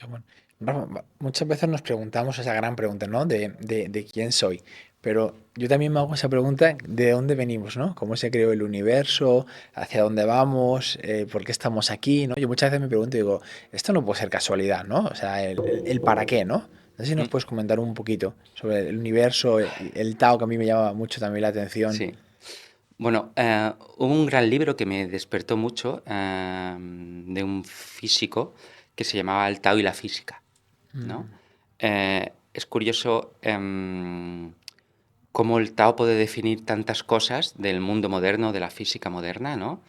Qué bueno. Rafa, muchas veces nos preguntamos esa gran pregunta, ¿no? De quién soy. Pero yo también me hago esa pregunta de dónde venimos, ¿no? ¿Cómo se creó el universo? ¿Hacia dónde vamos? ¿Por qué estamos aquí? ¿No? Yo muchas veces me pregunto y digo, esto no puede ser casualidad, ¿no? O sea, el para qué, ¿no? No sé si nos Mm, puedes comentar un poquito sobre el universo, el Tao, que a mí me llama mucho también la atención. sí. Bueno, hubo un gran libro que me despertó mucho de un físico que se llamaba El Tao y la física, ¿no? Es curioso cómo el Tao puede definir tantas cosas del mundo moderno, de la física moderna, ¿no?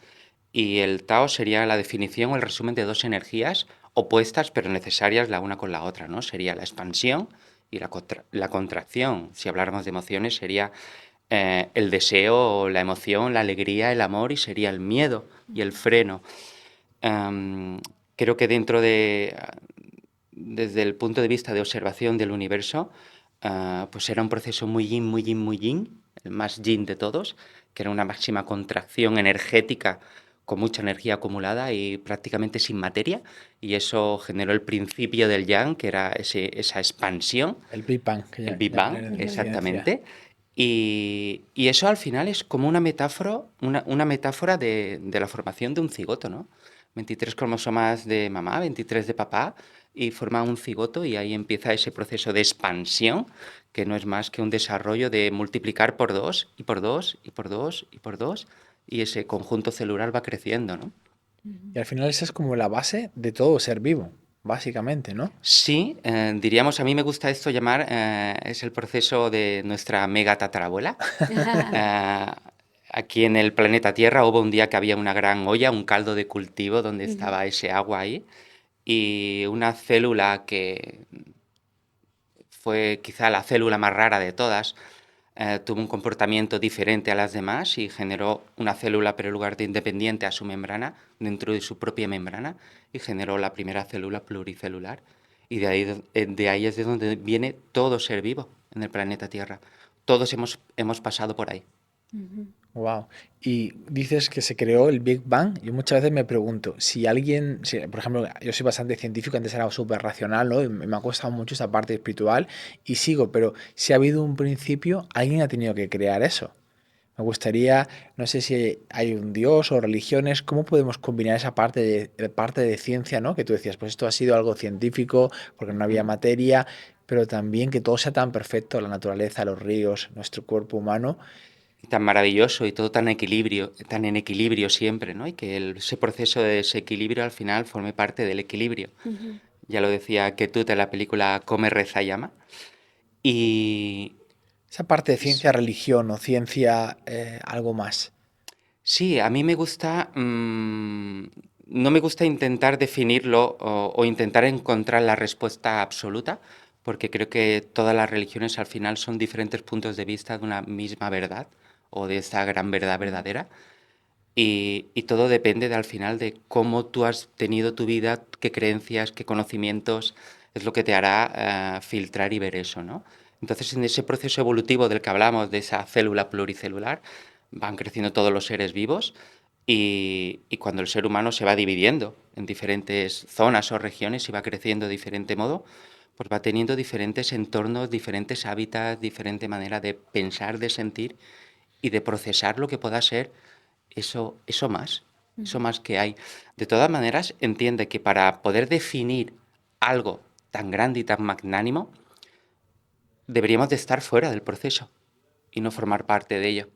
Y el Tao sería la definición o el resumen de dos energías opuestas pero necesarias la una con la otra, ¿no? Sería la expansión y la contracción. Si habláramos de emociones, sería el deseo, la emoción, la alegría, el amor y sería el miedo y el freno. Em, Creo que desde el punto de vista de observación del universo, pues era un proceso muy yin, muy yin, muy yin, el más yin de todos, que era una máxima contracción energética con mucha energía acumulada y prácticamente sin materia, y eso generó el principio del yang, que era esa expansión, El Big Bang, que el Big Bang, llaman en ciencia. exactamente. Y eso al final es como una metáfora de la formación de un cigoto, ¿no? 23 cromosomas de mamá, 23 de papá, y forma un cigoto y ahí empieza ese proceso de expansión, que no es más que un desarrollo de multiplicar por dos, y por dos, y por dos, y por dos, y ese conjunto celular va creciendo, ¿no? Y al final esa es como la base de todo ser vivo, básicamente, ¿no? Sí, diríamos, a mí me gusta esto llamar, es el proceso de nuestra mega tatarabuela. Eh, Aquí en el planeta Tierra hubo un día que había una gran olla, un caldo de cultivo donde Ujú. estaba ese agua ahí y una célula que fue quizá la célula más rara de todas, tuvo un comportamiento diferente a las demás y generó una célula, pero en lugar de independiente a su membrana, dentro de su propia membrana, y generó la primera célula pluricelular. Y de ahí es de donde viene todo ser vivo en el planeta Tierra. Todos hemos pasado por ahí. Wow. Y dices que se creó el Big Bang. Yo muchas veces me pregunto si alguien, por ejemplo, yo soy bastante científico, antes era súper racional, ¿no? Y me ha costado mucho esa parte espiritual y sigo, pero si ha habido un principio, alguien ha tenido que crear eso. Me gustaría, no sé si hay un dios o religiones, ¿cómo podemos combinar esa parte de ciencia, ¿no? Que tú decías, pues esto ha sido algo científico porque no había Mm. materia, pero también que todo sea tan perfecto, la naturaleza, los ríos, nuestro cuerpo humano. Tan maravilloso y todo tan equilibrio, tan en equilibrio siempre, ¿no? Y que ese proceso de desequilibrio al final forme parte del equilibrio. Ujú. Ya lo decía Ketut en la película Come, Reza, Llama. Y, Esa parte de y s- ciencia, religión o ciencia, algo más. sí, a mí me gusta, no me gusta intentar definirlo o intentar encontrar la respuesta absoluta, porque creo que todas las religiones al final son diferentes puntos de vista de una misma verdad o de esa gran verdad verdadera. Y todo depende al final de cómo tú has tenido tu vida, qué creencias, qué conocimientos, es lo que te hará filtrar y ver eso, ¿no? Entonces, en ese proceso evolutivo del que hablamos, de esa célula pluricelular, van creciendo todos los seres vivos y cuando el ser humano se va dividiendo en diferentes zonas o regiones y va creciendo de diferente modo, pues va teniendo diferentes entornos, diferentes hábitats, diferente manera de pensar, de sentir y de procesar lo que pueda ser eso más que hay. De todas maneras, entiende que para poder definir algo tan grande y tan magnánimo, deberíamos de estar fuera del proceso y no formar parte de ello.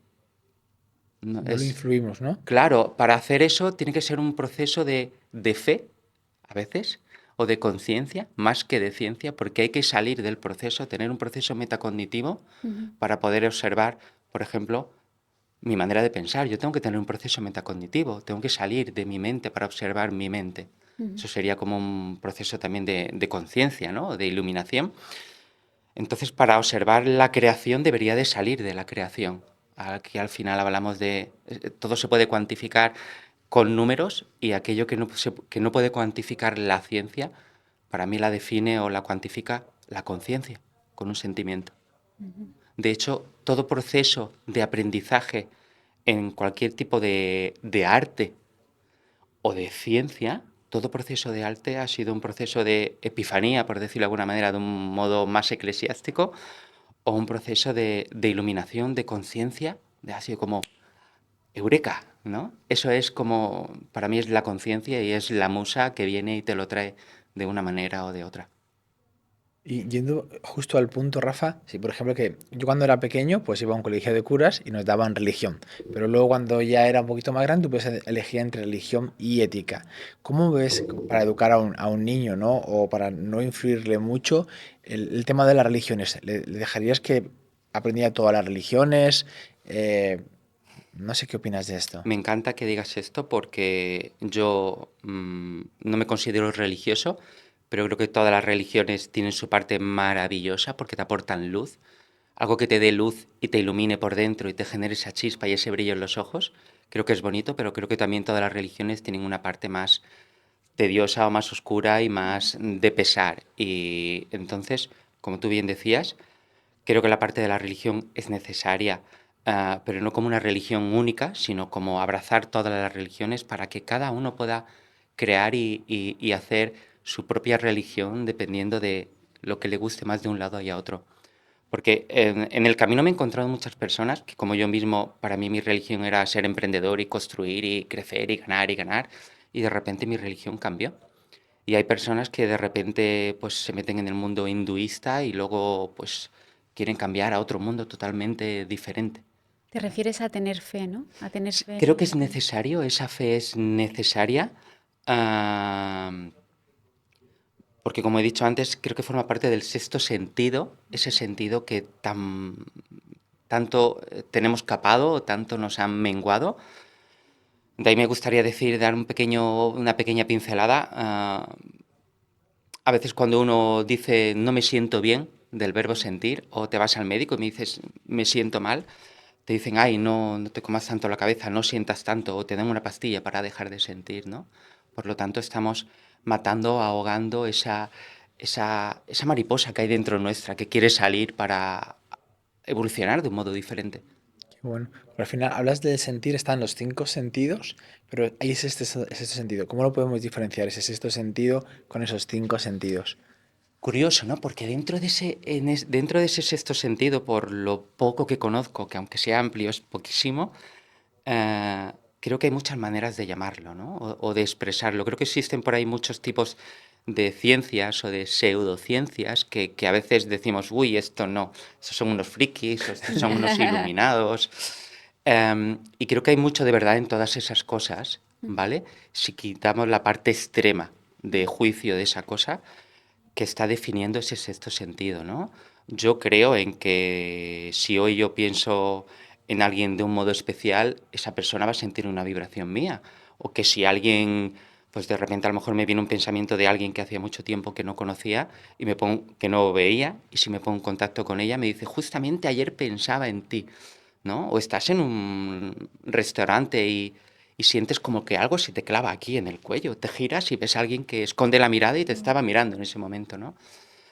No, No lo influimos, ¿no? claro, para hacer eso tiene que ser un proceso de fe, a veces, o de conciencia, más que de ciencia, porque hay que salir del proceso, tener un proceso metacognitivo Ujú. para poder observar, por ejemplo, mi manera de pensar. Yo tengo que tener un proceso metacognitivo, tengo que salir de mi mente para observar mi mente. Ujú. Eso sería como un proceso también de conciencia, ¿no? De iluminación. Entonces, para observar la creación debería de salir de la creación. Aquí al final hablamos de... todo se puede cuantificar con números y aquello que no puede cuantificar la ciencia, para mí la define o la cuantifica la conciencia, con un sentimiento. De hecho, todo proceso de aprendizaje en cualquier tipo de arte o de ciencia todo proceso de arte ha sido un proceso de epifanía, por decirlo de alguna manera, de un modo más eclesiástico, o un proceso de iluminación, de conciencia, de ha sido como eureka, ¿no? Eso es como, para mí es la conciencia y es la musa que viene y te lo trae de una manera o de otra. Y yendo justo al punto, Rafa, sí, por ejemplo, que yo cuando era pequeño, pues iba a un colegio de curas y nos daban religión. Pero luego cuando ya era un poquito más grande, pues elegía entre religión y ética. ¿Cómo ves para educar a un niño, ¿no? O para no influirle mucho el tema de las religiones? Le dejarías que aprendiera todas las religiones? No sé qué opinas de esto. Me encanta que digas esto porque yo no me considero religioso, pero creo que todas las religiones tienen su parte maravillosa porque te aportan luz, algo que te dé luz y te ilumine por dentro y te genere esa chispa y ese brillo en los ojos. Creo que es bonito, pero creo que también todas las religiones tienen una parte más tediosa o más oscura y más de pesar. Y entonces, como tú bien decías, creo que la parte de la religión es necesaria, pero no como una religión única, sino como abrazar todas las religiones para que cada uno pueda crear y hacer su propia religión dependiendo de lo que le guste más de un lado y a otro. Porque en el camino me he encontrado muchas personas que, como yo mismo, para mí mi religión era ser emprendedor y construir y crecer y ganar, y de repente mi religión cambió. Y hay personas que de repente pues se meten en el mundo hinduista y luego pues quieren cambiar a otro mundo totalmente diferente. Te refieres a tener fe, ¿no? A tener fe Creo que es en... necesario, esa fe es necesaria, ah, porque como he dicho antes, creo que forma parte del sexto sentido, ese sentido que tanto tenemos capado o tanto nos han menguado. De ahí me gustaría decir, dar una pequeña pincelada. A veces cuando uno dice no me siento bien, del verbo sentir, o te vas al médico y me dices me siento mal, te dicen, ay, no te comas tanto la cabeza, no sientas tanto, o te dan una pastilla para dejar de sentir, ¿no? Por lo tanto, estamos matando, ahogando esa mariposa que hay dentro nuestra, que quiere salir para evolucionar de un modo diferente. Qué bueno. Pero al final hablas del sentir, están los cinco sentidos, pero ahí es es este sentido. ¿Cómo lo podemos diferenciar ese sexto sentido con esos cinco sentidos? Curioso, ¿no? Porque dentro de ese sexto sentido, por lo poco que conozco, que aunque sea amplio es poquísimo, creo que hay muchas maneras de llamarlo, ¿no? O de expresarlo. Creo que existen por ahí muchos tipos de ciencias o de pseudociencias que a veces decimos, uy, esto no, estos son unos frikis, o estos son unos iluminados. Y creo que hay mucho de verdad en todas esas cosas, ¿vale? Si quitamos la parte extrema de juicio de esa cosa que está definiendo ese sexto sentido, ¿no? Yo creo en que si hoy yo pienso en alguien de un modo especial, esa persona va a sentir una vibración mía. O que si alguien, pues de repente a lo mejor me viene un pensamiento de alguien que hacía mucho tiempo que no conocía y que no veía, y si me pongo en contacto con ella, me dice, justamente ayer pensaba en ti, ¿no? O estás en un restaurante y sientes como que algo se te clava aquí en el cuello. Te giras y ves a alguien que esconde la mirada y te estaba mirando en ese momento, ¿no?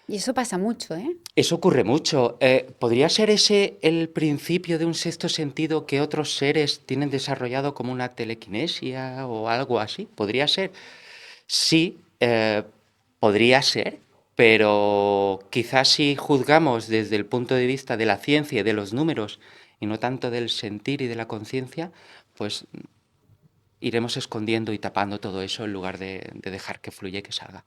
Y eso pasa mucho, ¿eh? Eso ocurre mucho. ¿Podría ser ese el principio de un sexto sentido que otros seres tienen desarrollado como una telequinesia o algo así? ¿Podría ser? Sí, podría ser, pero quizás si juzgamos desde el punto de vista de la ciencia y de los números y no tanto del sentir y de la conciencia, pues iremos escondiendo y tapando todo eso en lugar de dejar que fluya y que salga.